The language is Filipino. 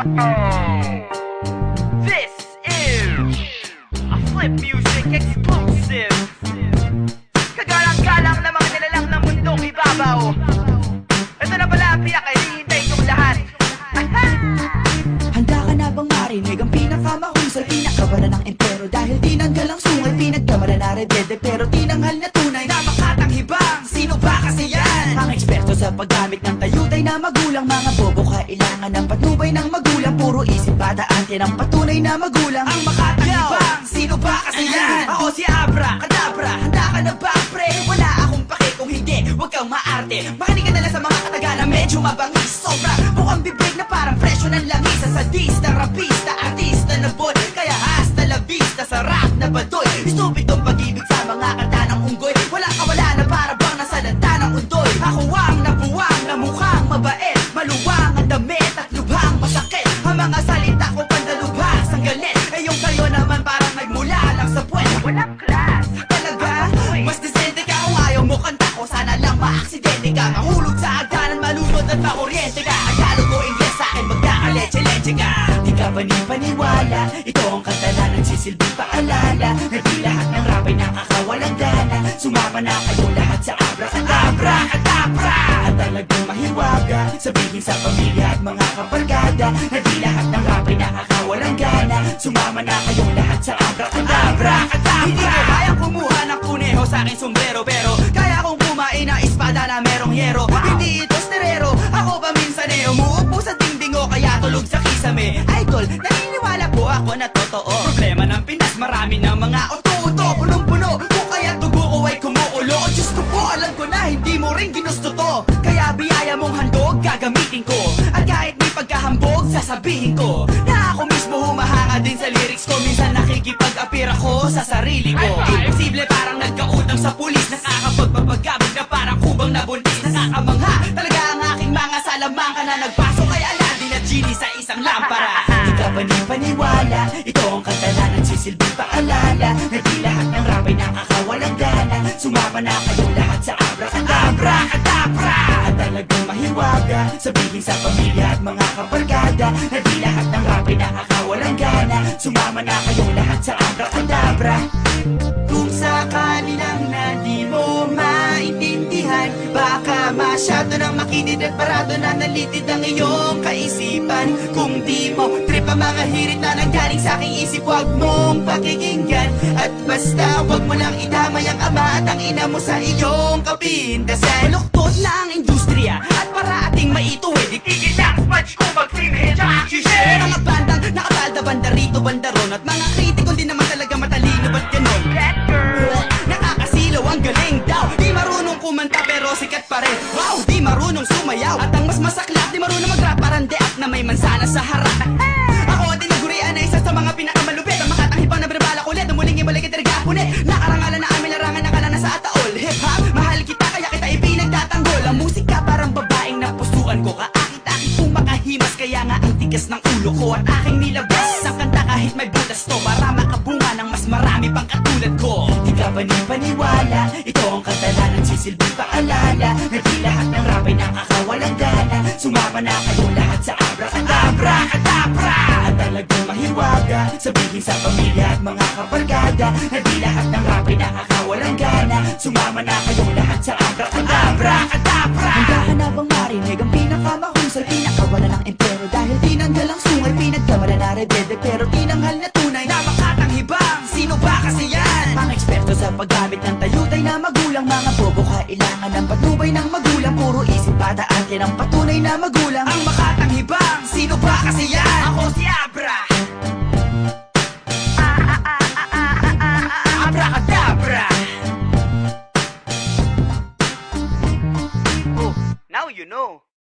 This is a Flip Music exclusive. Kagalang-galang na mga nilalang ng mundong ibabaw. Ito na pala ang pinakahihintay niyong lahat. Handa ka na bang marinig ang pinakamahusay, pinakabara ng empero? Dahil tinanggal ang sungay, pinagkamala na redede, pero tinanghal na tunay na makatanghibang. Sino ba kasi yan? Ang eksperto sa paggamit ng tayutay na magulang. Mga bobo kailangan ng patnubay ng magulang. Puro isip badaan ng patunay na magulang. Ang makatanghibang, sino ba kasi yan? Ako si Abra, Kadabra, handa ka na ba pre? Wala akong pake kung hindi, huwag kang maarte. Makinig ka na lang sa mga katagalan, medyo mabangis. Sobra, bukang bibig na parang presyo ng langis. Sa sadista, rapista, artista na boy. Kaya hasta la vista, sarap na badoy. Stupid tong pag-ibig sa mga kanta ng unggoy. Wala ka wala na para bang nasa lanta ng undoy. Ako ang nabuwang na mukhang mabait, maluwang ang damit at lubhang masakit. Ang mga salita ko pandalubhas ang galit. Eh yung kayo naman parang nagmula lang sa puwet. Walang class. Talaga? Mas desente ka kung ayaw mo kanta ko. Sana lang maaksidente ka, mahulog sa agdanan, malunod at makuryente ka. Ang Tagalog o Ingles sa akin magkakaleche-leche ka. Di ka panipaniwala, ito ang kanta na nagsisilbing paalala. Na di lahat ng rap ay nakakawalang gana. Sumama na kayo lahat sa Abra, Kadabra. At talagang mahiwaga, sabihin sa pamilya at mga kabarkada. Na di lahat ng rap ay nakakawalang gana. Sumama na kayo lahat sa Abra, Kadabra. Hindi ko kayang kumuha ng kuneho sa aking sombrero, pero kaya kong kumain ng espada na merong yero. Hindi ito sterero, ako paminsaneo. Umuupo sa dingding o kaya tulog sa kisame. Idol, naniniwala po ako na totoo. Problema ng Pinas, marami ng mga uto-uto. Punong-puno, kung kaya dugo ko ay kumuulo. O Diyos ko po, alam ko na hindi mo rin ginusto to. Kaya biyaya mong handog, gagamitin ko. At kahit may pagkahambog, sasabihin ko na ako mismo humahanga din sa lyrics ko. Minsan nakikipag-apir ako sa sarili ko. Imposible parang nagkautang sa pulis. Nakakapagpapagabog na parang kubang nabuntis. Nakakamangha talaga ang aking mga salamangka na nagpasok kay Aladdin at Genie sa isang lampara. Di ka panipaniwala, ito ang kanta na nagsisilbing paalala. Na di lahat ng rap ay nakakawalang gana. Sumama na kayo lahat sa Abra, Kadabra. At talagang mahiwaga, sabihin sa pamilya at mga kabarkada. Na di lahat ng rap ay nakakawalang gana. Sumama na kayo lahat sa Abra, Kadabra. Kung sakali lang na di mo maintindihan, baka masyado nang makinid at parado na nalitid ang iyong kaisipan. Kung di mo trip ang mga hirit na nanggaling sa aking isip, huwag mong pakikinggan. At basta huwag mo lang idamay ang ama at ang ina mo sa iyong kapintasan. Maluktot na ang industriya at para ating maituwid, Igil na ang smudge ko mag-female tsaka oxygen. mga bandang nakatalda, banda rito, banda ron. At mga kritiko di naman talaga matalino, ba't ganon? That girl. Nakakasilaw, ang galing daw. Di marunong kumanta pero sikat pa rin. Wow, di marunong sumayaw. At ang mas masaklap, di marunong mag-rap, parang deak na may mansana sa harap. Ako tinagurian na isa sa mga pinakamalupit. Ang makatanghipang na binabalak ulit, ang muling ibalik at punit. Nakarangalan na aming larangan, nakalana sa ataol. Hip-hop, mahal kita kaya kita ipinagtatanggol. Ang musika parang babaeng napusuan ko. Kaakit-akit kung makahimas, kaya nga ang tigas ng ulo ko. At aking nilabas ang kanta kahit may butas to, para makabunga ng mas marami pang katulad ko. Di ka panipaniwala, ito ang kanta na nagsisilbing paalala. Na di lahat ng rap ay nakakawalang gana. Sumama na kayo lahat sa Abra, Kadabra. At talagang mahiwaga, sabihin sa pamilya at mga kabarkada. Na di lahat ng rap ay nakakawalang gana. Sumama na kayo lahat sa Abra, Kadabra. Handa ka na bang marinig ang pinakamahusay, pinakawala ng empero? Dahil tinanggal ang sungay, pinagkamala na redede, pero tinanghal na tunay na makatanghibang. Sino ba kasi yan? Ang eksperto sa paggamit ng tayutay na magulang. Mga bobo kailangan ng patnubay ng magulang. Puro isip badaan ng patunay na magulang. Ang makatanghibang, sino ba kasi yan? Ako si Abra.